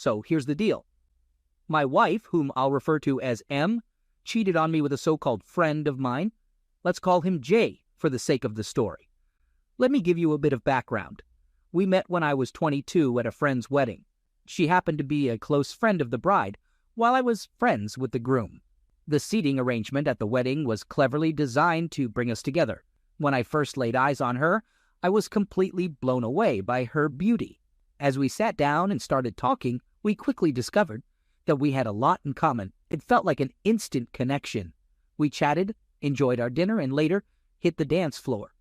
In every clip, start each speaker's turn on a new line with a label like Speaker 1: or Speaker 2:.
Speaker 1: So here's the deal. My wife, whom I'll refer to as M, cheated on me with a so-called friend of mine. Let's call him J for the sake of the story. Let me give you a bit of background. We met when I was 22 at a friend's wedding. She happened to be a close friend of the bride, while I was friends with the groom. The seating arrangement at the wedding was cleverly designed to bring us together. When I first laid eyes on her, I was completely blown away by her beauty. As we sat down and started talking, we quickly discovered that we had a lot in common. It felt like an instant connection. We chatted, enjoyed our dinner, and later hit the dance floor.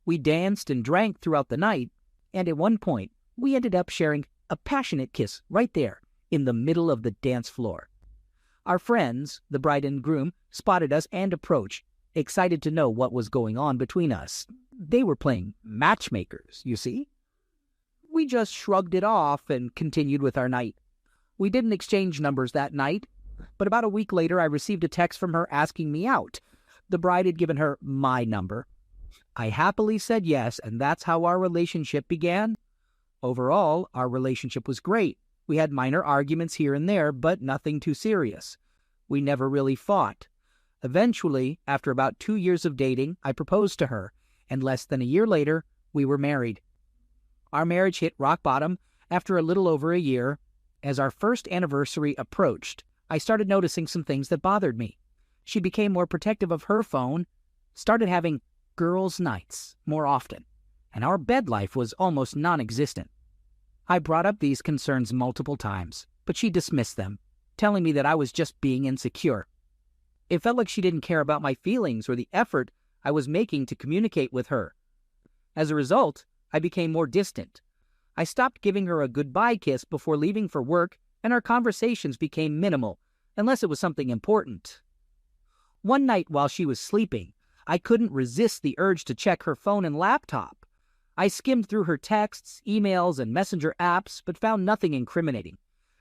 Speaker 1: We danced and drank throughout the night, and at one point, we ended up sharing a passionate kiss right there in the middle of the dance floor. Our friends, the bride and groom, spotted us and approached, excited to know what was going on between us. They were playing matchmakers, you see. We just shrugged it off and continued with our night. We didn't exchange numbers that night, but about a week later I received a text from her asking me out. The bride had given her my number. I happily said yes, and that's how our relationship began. Overall, our relationship was great. We had minor arguments here and there, but nothing too serious. We never really fought. Eventually, after about 2 years of dating, I proposed to her, and less than a year later, we were married. Our marriage hit rock bottom after a little over a year. As our first anniversary approached, I started noticing some things that bothered me. She became more protective of her phone, started having girls' nights more often, and our bed life was almost non-existent. I brought up these concerns multiple times, but she dismissed them, telling me that I was just being insecure. It felt like she didn't care about my feelings or the effort I was making to communicate with her. As a result, I became more distant. I stopped giving her a goodbye kiss before leaving for work, and our conversations became minimal, unless it was something important. One night while she was sleeping, I couldn't resist the urge to check her phone and laptop. I skimmed through her texts, emails, and messenger apps, but found nothing incriminating.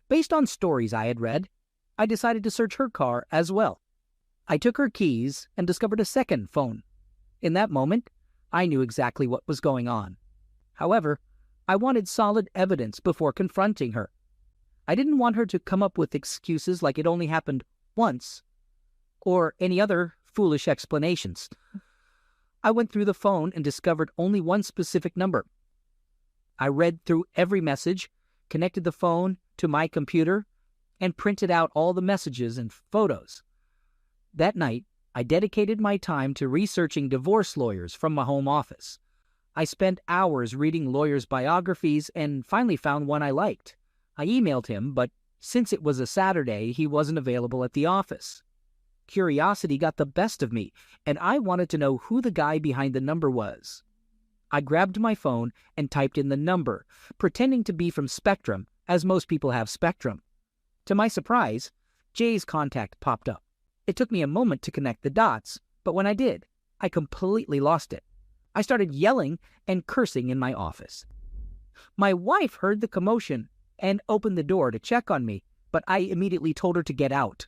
Speaker 1: Based on stories I had read, I decided to search her car as well. I took her keys and discovered a second phone. In that moment, I knew exactly what was going on. However, I wanted solid evidence before confronting her. I didn't want her to come up with excuses like it only happened once, or any other foolish explanations. I went through the phone and discovered only one specific number. I read through every message, connected the phone to my computer, and printed out all the messages and photos. That night, I dedicated my time to researching divorce lawyers from my home office. I spent hours reading lawyers' biographies and finally found one I liked. I emailed him, but since it was a Saturday, he wasn't available at the office. Curiosity got the best of me, and I wanted to know who the guy behind the number was. I grabbed my phone and typed in the number, pretending to be from Spectrum, as most people have Spectrum. To my surprise, Jay's contact popped up. It took me a moment to connect the dots, but when I did, I completely lost it. I started yelling and cursing in my office. My wife heard the commotion and opened the door to check on me, but I immediately told her to get out.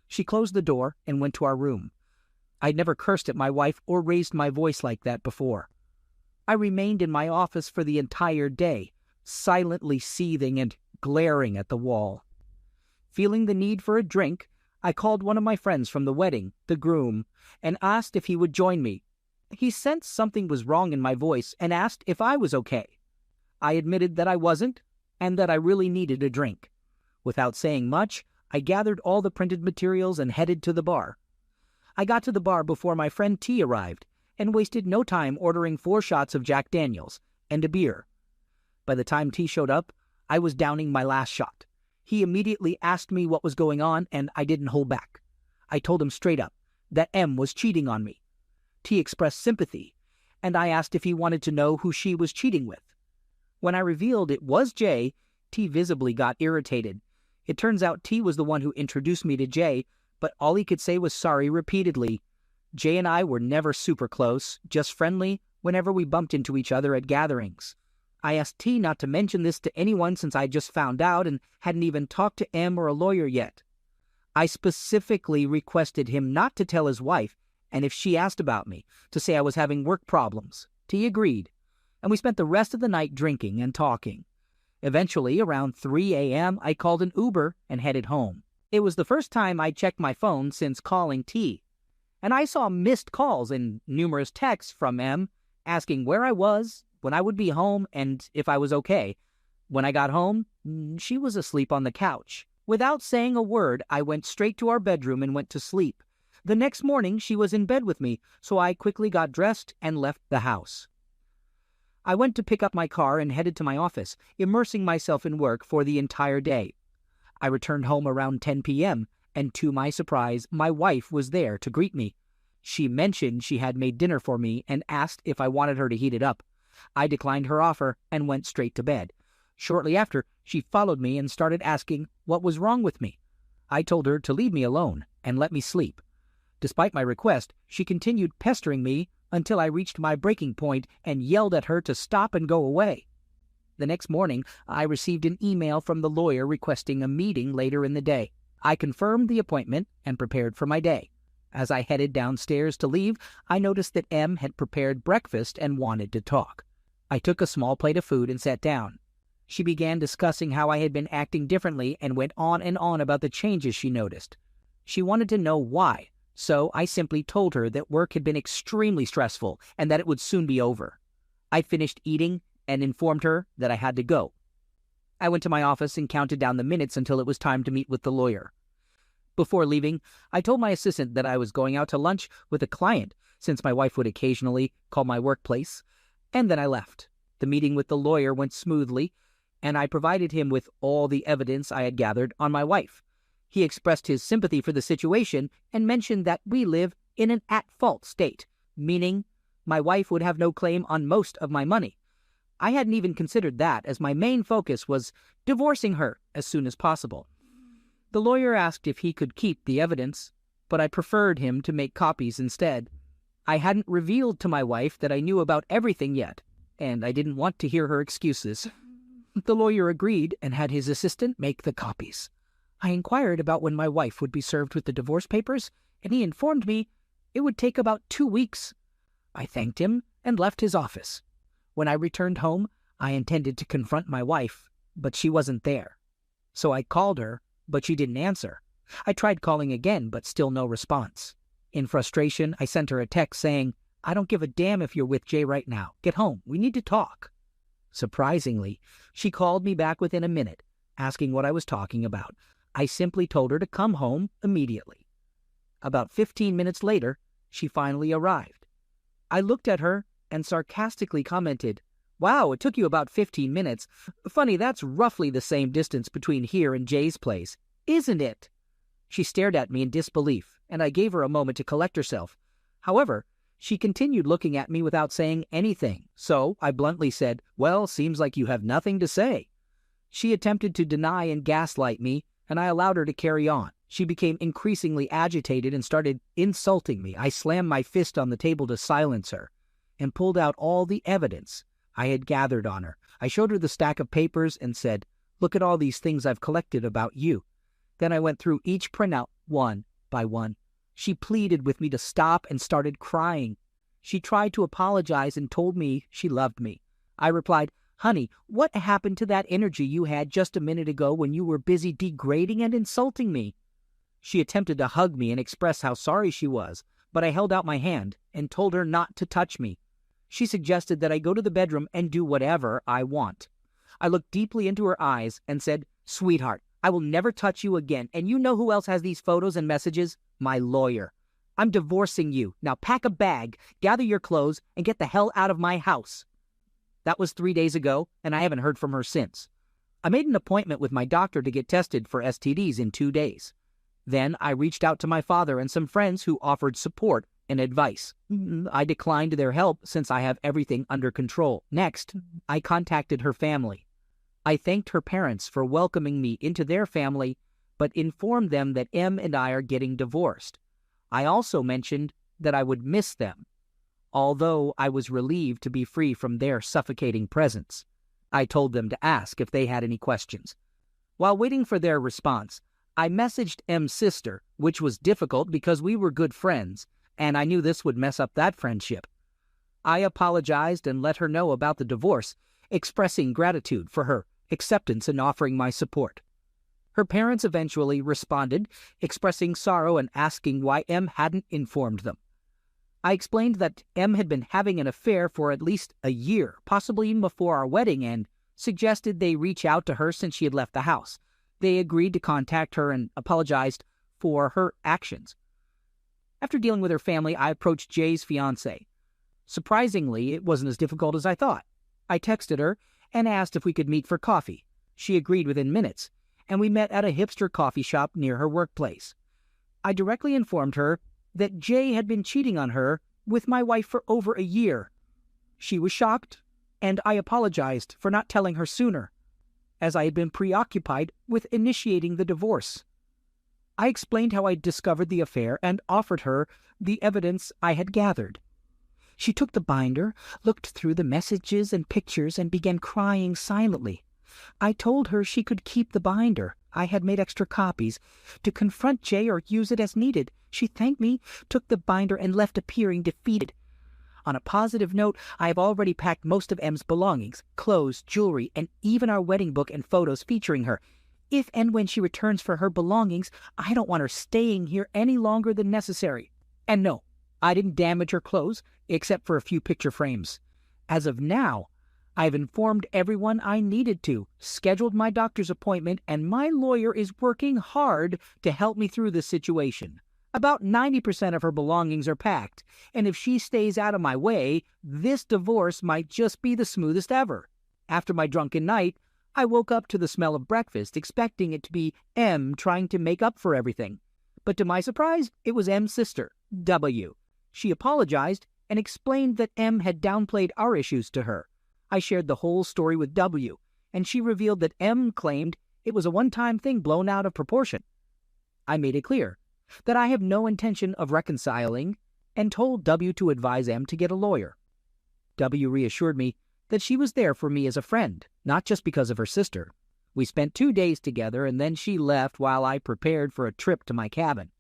Speaker 1: She closed the door and went to our room. I'd never cursed at my wife or raised my voice like that before. I remained in my office for the entire day, silently seething and glaring at the wall. Feeling the need for a drink, I called one of my friends from the wedding, the groom, and asked if he would join me. He sensed something was wrong in my voice and asked if I was okay. I admitted that I wasn't and that I really needed a drink. Without saying much, I gathered all the printed materials and headed to the bar. I got to the bar before my friend T arrived and wasted no time ordering 4 shots of Jack Daniels and a beer. By the time T showed up, I was downing my last shot. He immediately asked me what was going on, and I didn't hold back. I told him straight up that M was cheating on me. T expressed sympathy, and I asked if he wanted to know who she was cheating with. When I revealed it was Jay, T visibly got irritated. It turns out T was the one who introduced me to Jay, but all he could say was sorry repeatedly. Jay and I were never super close, just friendly whenever we bumped into each other at gatherings. I asked T not to mention this to anyone since I just found out and hadn't even talked to M or a lawyer yet. I specifically requested him not to tell his wife, and if she asked about me, to say I was having work problems. T agreed, and we spent the rest of the night drinking and talking. Eventually, around 3 a.m., I called an Uber and headed home. It was the first time I'd checked my phone since calling T, and I saw missed calls and numerous texts from M asking where I was, when I would be home, and if I was okay. When I got home, she was asleep on the couch. Without saying a word, I went straight to our bedroom and went to sleep. The next morning, she was in bed with me, so I quickly got dressed and left the house. I went to pick up my car and headed to my office, immersing myself in work for the entire day. I returned home around 10 p.m., and to my surprise, my wife was there to greet me. She mentioned she had made dinner for me and asked if I wanted her to heat it up. I declined her offer and went straight to bed. Shortly after, she followed me and started asking what was wrong with me. I told her to leave me alone and let me sleep. Despite my request, she continued pestering me until I reached my breaking point and yelled at her to stop and go away. The next morning, I received an email from the lawyer requesting a meeting later in the day. I confirmed the appointment and prepared for my day. As I headed downstairs to leave, I noticed that M had prepared breakfast and wanted to talk. I took a small plate of food and sat down. She began discussing how I had been acting differently and went on and on about the changes she noticed. She wanted to know why, so I simply told her that work had been extremely stressful and that it would soon be over. I finished eating and informed her that I had to go. I went to my office and counted down the minutes until it was time to meet with the lawyer. Before leaving, I told my assistant that I was going out to lunch with a client, since my wife would occasionally call my workplace, and then I left. The meeting with the lawyer went smoothly, and I provided him with all the evidence I had gathered on my wife. He expressed his sympathy for the situation and mentioned that we live in an at-fault state, meaning my wife would have no claim on most of my money. I hadn't even considered that, as my main focus was divorcing her as soon as possible. The lawyer asked if he could keep the evidence, but I preferred him to make copies instead. I hadn't revealed to my wife that I knew about everything yet, and I didn't want to hear her excuses. The lawyer agreed and had his assistant make the copies. I inquired about when my wife would be served with the divorce papers, and he informed me it would take about 2 weeks. I thanked him and left his office. When I returned home, I intended to confront my wife, but she wasn't there. So I called her, but she didn't answer. I tried calling again, but still no response. In frustration, I sent her a text saying, "I don't give a damn if you're with Jay right now. Get home. We need to talk." Surprisingly, she called me back within a minute, asking what I was talking about. I simply told her to come home immediately. About 15 minutes later, she finally arrived. I looked at her and sarcastically commented, "Wow, it took you about 15 minutes. Funny, that's roughly the same distance between here and Jay's place, isn't it?" She stared at me in disbelief, and I gave her a moment to collect herself. However, she continued looking at me without saying anything, so I bluntly said, "Well, seems like you have nothing to say." She attempted to deny and gaslight me, and I allowed her to carry on. She became increasingly agitated and started insulting me. I slammed my fist on the table to silence her and pulled out all the evidence I had gathered on her. I showed her the stack of papers and said, "Look at all these things I've collected about you." Then I went through each printout one by one. She pleaded with me to stop and started crying. She tried to apologize and told me she loved me. I replied, "Honey, what happened to that energy you had just a minute ago when you were busy degrading and insulting me?" She attempted to hug me and express how sorry she was, but I held out my hand and told her not to touch me. She suggested that I go to the bedroom and do whatever I want. I looked deeply into her eyes and said, "Sweetheart, I will never touch you again, and you know who else has these photos and messages? My lawyer. I'm divorcing you. Now pack a bag, gather your clothes, and get the hell out of my house." That was 3 days ago, and I haven't heard from her since. I made an appointment with my doctor to get tested for STDs in 2 days. Then I reached out to my father and some friends who offered support and advice. I declined their help since I have everything under control. Next, I contacted her family. I thanked her parents for welcoming me into their family, but informed them that M and I are getting divorced. I also mentioned that I would miss them, although I was relieved to be free from their suffocating presence. I told them to ask if they had any questions. While waiting for their response, I messaged M's sister, which was difficult because we were good friends, and I knew this would mess up that friendship. I apologized and let her know about the divorce, expressing gratitude for her acceptance and offering my support. Her parents eventually responded, expressing sorrow and asking why M hadn't informed them. I explained that M had been having an affair for at least a year, possibly even before our wedding, and suggested they reach out to her since she had left the house. They agreed to contact her and apologized for her actions. After dealing with her family, I approached Jay's fiancée. Surprisingly, it wasn't as difficult as I thought. I texted her and asked if we could meet for coffee. She agreed within minutes, and we met at a hipster coffee shop near her workplace. I directly informed her that Jay had been cheating on her with my wife for over a year. She was shocked, and I apologized for not telling her sooner, as I had been preoccupied with initiating the divorce. I explained how I discovered the affair and offered her the evidence I had gathered. She took the binder, looked through the messages and pictures, and began crying silently. I told her she could keep the binder. I had made extra copies to confront Jay or use it as needed. She thanked me, took the binder, and left appearing defeated. On a positive note, I have already packed most of M's belongings, clothes, jewelry, and even our wedding book and photos featuring her. If and when she returns for her belongings, I don't want her staying here any longer than necessary. And no, I didn't damage her clothes, except for a few picture frames. As of now, I've informed everyone I needed to, scheduled my doctor's appointment, and my lawyer is working hard to help me through this situation. About 90% of her belongings are packed, and if she stays out of my way, this divorce might just be the smoothest ever. After my drunken night, I woke up to the smell of breakfast, expecting it to be M trying to make up for everything. But to my surprise, it was M's sister, W. She apologized and explained that M had downplayed our issues to her. I shared the whole story with W, and she revealed that M claimed it was a one-time thing blown out of proportion. I made it clear that I have no intention of reconciling and told W to advise M to get a lawyer. W reassured me that she was there for me as a friend, not just because of her sister. We spent 2 days together, and then she left while I prepared for a trip to my cabin.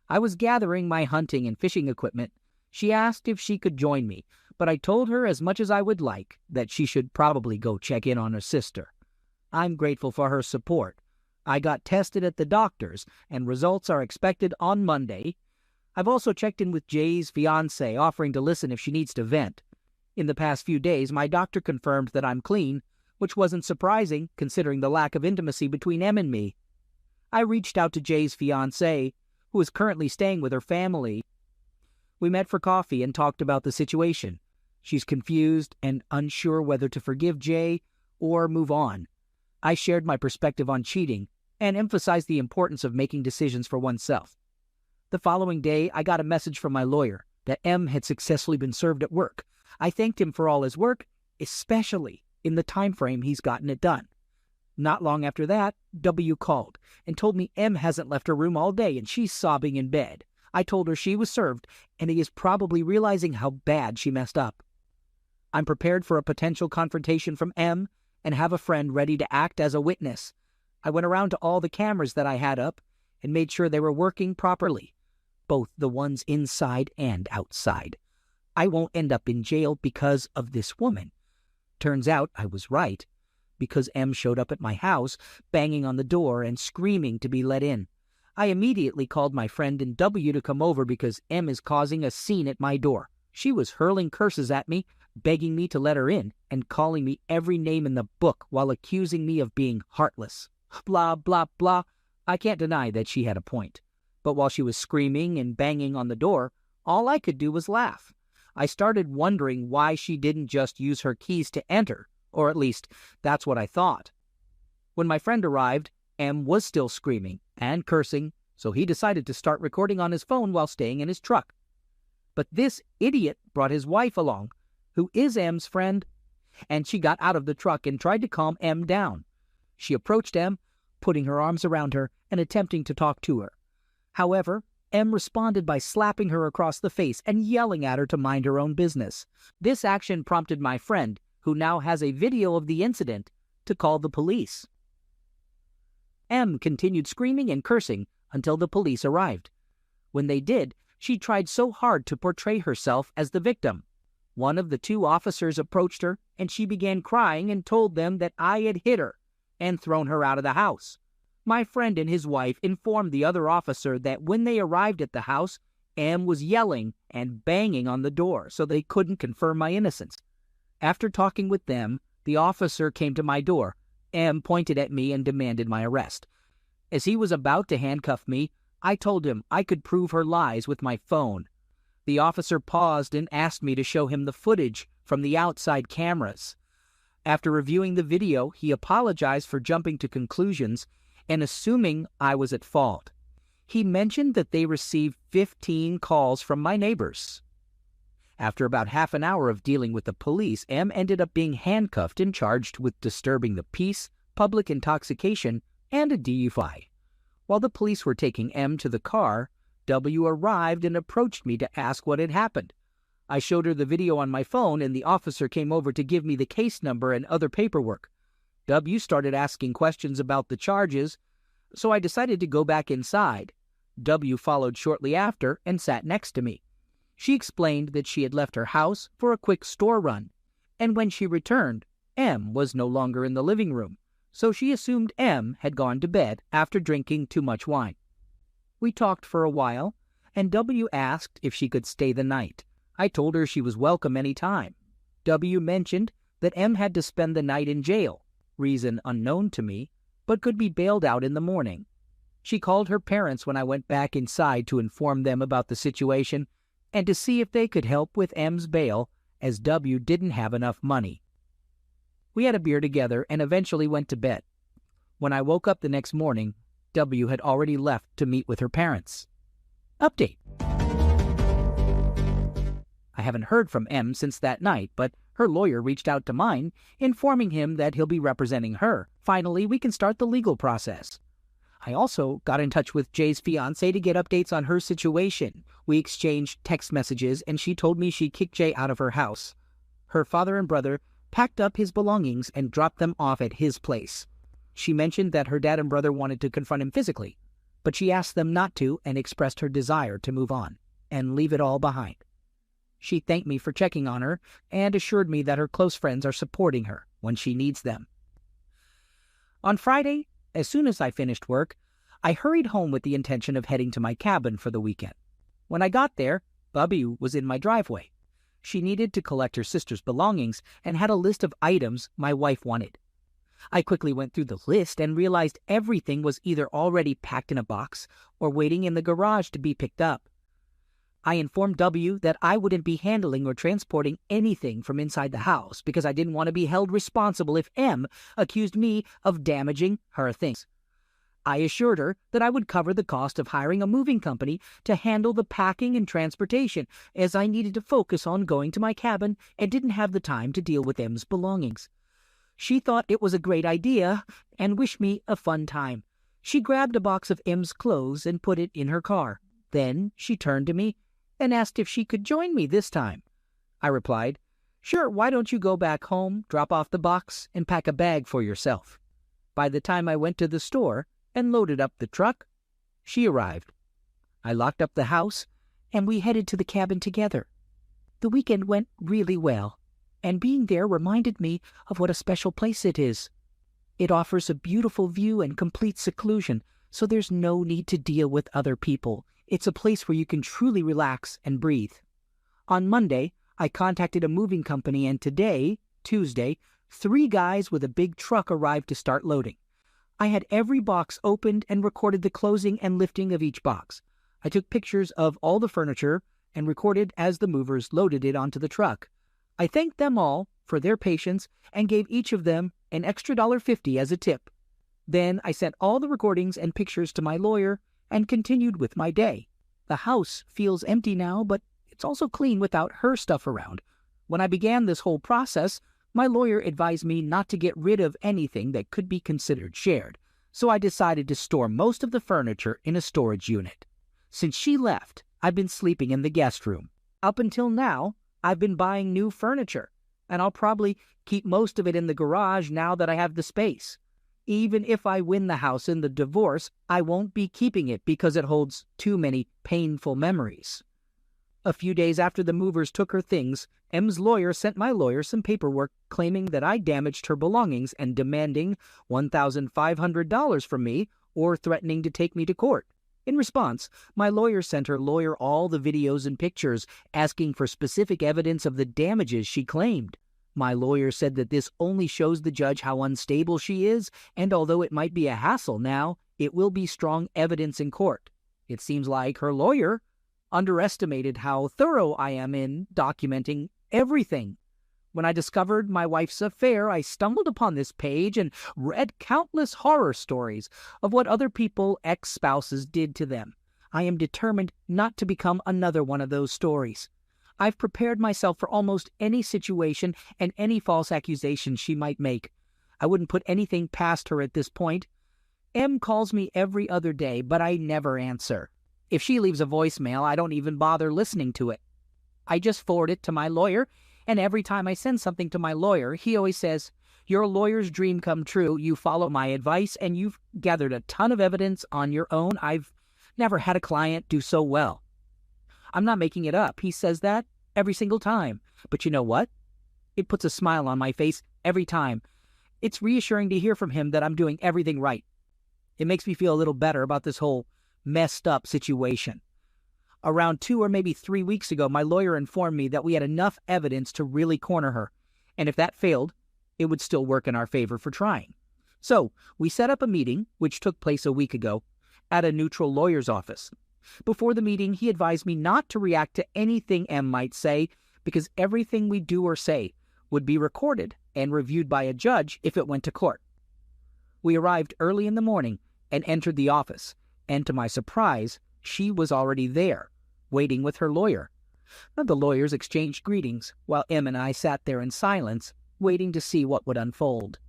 Speaker 1: I was gathering my hunting and fishing equipment. She asked if she could join me, but I told her as much as I would like that she should probably go check in on her sister. I'm grateful for her support. I got tested at the doctor's, and results are expected on Monday. I've also checked in with Jay's fiancée, offering to listen if she needs to vent. In the past few days, my doctor confirmed that I'm clean, which wasn't surprising considering the lack of intimacy between Em and me. I reached out to Jay's fiancée, who is currently staying with her family. We met for coffee and talked about the situation. She's confused and unsure whether to forgive Jay or move on. I shared my perspective on cheating and emphasized the importance of making decisions for oneself. The following day, I got a message from my lawyer that M had successfully been served at work. I thanked him for all his work, especially in the time frame he's gotten it done. Not long after that, W called and told me M hasn't left her room all day and she's sobbing in bed. I told her she was served, and he is probably realizing how bad she messed up. I'm prepared for a potential confrontation from M and have a friend ready to act as a witness. I went around to all the cameras that I had up and made sure they were working properly, both the ones inside and outside. I won't end up in jail because of this woman. Turns out I was right, because M showed up at my house, banging on the door and screaming to be let in. I immediately called my friend and W to come over because M is causing a scene at my door. She was hurling curses at me, begging me to let her in, and calling me every name in the book while accusing me of being heartless. Blah, blah, blah. I can't deny that she had a point. But while she was screaming and banging on the door, all I could do was laugh. I started wondering why she didn't just use her keys to enter, or at least that's what I thought. When my friend arrived, M was still screaming and cursing, so he decided to start recording on his phone while staying in his truck. But this idiot brought his wife along, who is M's friend, and she got out of the truck and tried to calm M down. She approached M, putting her arms around her and attempting to talk to her. However, M responded by slapping her across the face and yelling at her to mind her own business. This action prompted my friend, who now has a video of the incident, to call the police. M continued screaming and cursing until the police arrived. When they did, she tried so hard to portray herself as the victim. One of the 2 officers approached her, and she began crying and told them that I had hit her. and thrown her out of the house. My friend and his wife informed the other officer that when they arrived at the house, M was yelling and banging on the door, so they couldn't confirm my innocence. After talking with them, the officer came to my door. M pointed at me and demanded my arrest. As he was about to handcuff me, I told him I could prove her lies with my phone. The officer paused and asked me to show him the footage from the outside cameras. After reviewing the video, he apologized for jumping to conclusions and assuming I was at fault. He mentioned that they received 15 calls from my neighbors. After about half an hour of dealing with the police, M ended up being handcuffed and charged with disturbing the peace, public intoxication, and a DUI. While the police were taking M to the car, W arrived and approached me to ask what had happened. I showed her the video on my phone, and the officer came over to give me the case number and other paperwork. W started asking questions about the charges, so I decided to go back inside. W followed shortly after and sat next to me. She explained that she had left her house for a quick store run, and when she returned, M was no longer in the living room, so she assumed M had gone to bed after drinking too much wine. We talked for a while, and W asked if she could stay the night. I told her she was welcome any time. W mentioned that M had to spend the night in jail, reason unknown to me, but could be bailed out in the morning. She called her parents when I went back inside to inform them about the situation and to see if they could help with M's bail, as W didn't have enough money. We had a beer together and eventually went to bed. When I woke up the next morning, W had already left to meet with her parents. Update. I haven't heard from M since that night, but her lawyer reached out to mine, informing him that he'll be representing her. Finally, we can start the legal process. I also got in touch with Jay's fiancé to get updates on her situation. We exchanged text messages, and she told me she kicked Jay out of her house. Her father and brother packed up his belongings and dropped them off at his place. She mentioned that her dad and brother wanted to confront him physically, but she asked them not to and expressed her desire to move on and leave it all behind. She thanked me for checking on her and assured me that her close friends are supporting her when she needs them. On Friday, as soon as I finished work, I hurried home with the intention of heading to my cabin for the weekend. When I got there, Bubby was in my driveway. She needed to collect her sister's belongings and had a list of items my wife wanted. I quickly went through the list and realized everything was either already packed in a box or waiting in the garage to be picked up. I informed W that I wouldn't be handling or transporting anything from inside the house because I didn't want to be held responsible if M accused me of damaging her things. I assured her that I would cover the cost of hiring a moving company to handle the packing and transportation, as I needed to focus on going to my cabin and didn't have the time to deal with M's belongings. She thought it was a great idea and wished me a fun time. She grabbed a box of M's clothes and put it in her car. Then she turned to me and asked if she could join me this time. I replied, "Sure, why don't you go back home, drop off the box, and pack a bag for yourself?" By the time I went to the store and loaded up the truck, she arrived. I locked up the house, and we headed to the cabin together. The weekend went really well, and being there reminded me of what a special place it is. It offers a beautiful view and complete seclusion, so there's no need to deal with other people. It's a place where you can truly relax and breathe. On Monday, I contacted a moving company, and today, Tuesday, 3 guys with a big truck arrived to start loading. I had every box opened and recorded the closing and lifting of each box. I took pictures of all the furniture and recorded as the movers loaded it onto the truck. I thanked them all for their patience and gave each of them an extra $1.50 as a tip. Then I sent all the recordings and pictures to my lawyer and continued with my day. The house feels empty now, but it's also clean without her stuff around. When I began this whole process, my lawyer advised me not to get rid of anything that could be considered shared, so I decided to store most of the furniture in a storage unit. Since she left, I've been sleeping in the guest room. Up until now, I've been buying new furniture, and I'll probably keep most of it in the garage now that I have the space. Even if I win the house in the divorce, I won't be keeping it because it holds too many painful memories. A few days after the movers took her things, M's lawyer sent my lawyer some paperwork claiming that I damaged her belongings and demanding $1,500 from me or threatening to take me to court. In response, my lawyer sent her lawyer all the videos and pictures, asking for specific evidence of the damages she claimed. My lawyer said that this only shows the judge how unstable she is, and although it might be a hassle now, it will be strong evidence in court. It seems like her lawyer underestimated how thorough I am in documenting everything. When I discovered my wife's affair, I stumbled upon this page and read countless horror stories of what other people, ex-spouses, did to them. I am determined not to become another one of those stories. I've prepared myself for almost any situation and any false accusation she might make. I wouldn't put anything past her at this point. M calls me every other day, but I never answer. If she leaves a voicemail, I don't even bother listening to it. I just forward it to my lawyer, and every time I send something to my lawyer, he always says, "Your lawyer's dream come true. You follow my advice, and you've gathered a ton of evidence on your own. I've never had a client do so well." I'm not making it up. He says that every single time. But you know what? It puts a smile on my face every time. It's reassuring to hear from him that I'm doing everything right. It makes me feel a little better about this whole messed up situation. Around 2 or maybe 3 weeks ago, my lawyer informed me that we had enough evidence to really corner her, and if that failed, it would still work in our favor for trying. So we set up a meeting, which took place a week ago, at a neutral lawyer's office. Before the meeting, he advised me not to react to anything M might say, because everything we do or say would be recorded and reviewed by a judge if it went to court. We arrived early in the morning and entered the office, and to my surprise, she was already there, waiting with her lawyer. The lawyers exchanged greetings, while M and I sat there in silence, waiting to see what would unfold.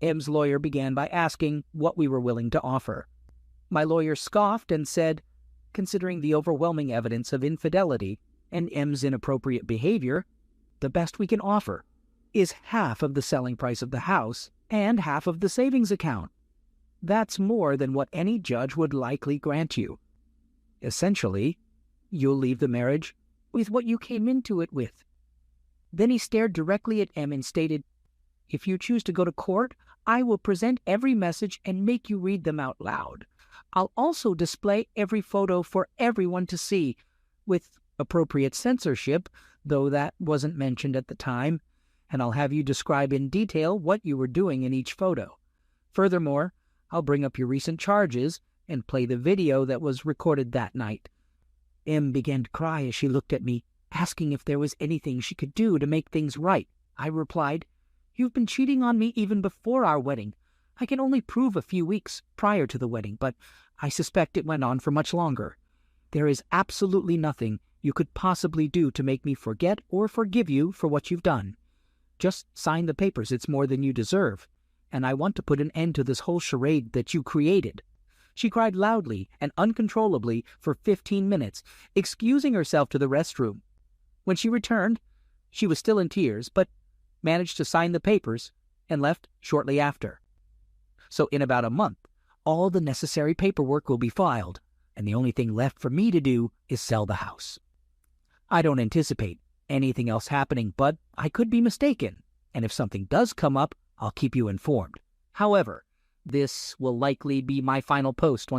Speaker 1: M's lawyer began by asking what we were willing to offer. My lawyer scoffed and said, "Considering the overwhelming evidence of infidelity and M's inappropriate behavior, the best we can offer is half of the selling price of the house and half of the savings account. That's more than what any judge would likely grant you. Essentially, you'll leave the marriage with what you came into it with." Then he stared directly at M and stated, "If you choose to go to court, I will present every message and make you read them out loud. I'll also display every photo for everyone to see, with appropriate censorship, though that wasn't mentioned at the time, and I'll have you describe in detail what you were doing in each photo. Furthermore, I'll bring up your recent charges and play the video that was recorded that night." M began to cry as she looked at me, asking if there was anything she could do to make things right. I replied, "You've been cheating on me even before our wedding. I can only prove a few weeks prior to the wedding, but I suspect it went on for much longer. There is absolutely nothing you could possibly do to make me forget or forgive you for what you've done. Just sign the papers. It's more than you deserve, and I want to put an end to this whole charade that you created." She cried loudly and uncontrollably for 15 minutes, excusing herself to the restroom. When she returned, she was still in tears, but managed to sign the papers and left shortly after. So in about a month, all the necessary paperwork will be filed, and the only thing left for me to do is sell the house. I don't anticipate anything else happening, but I could be mistaken, and if something does come up, I'll keep you informed. However, this will likely be my final post once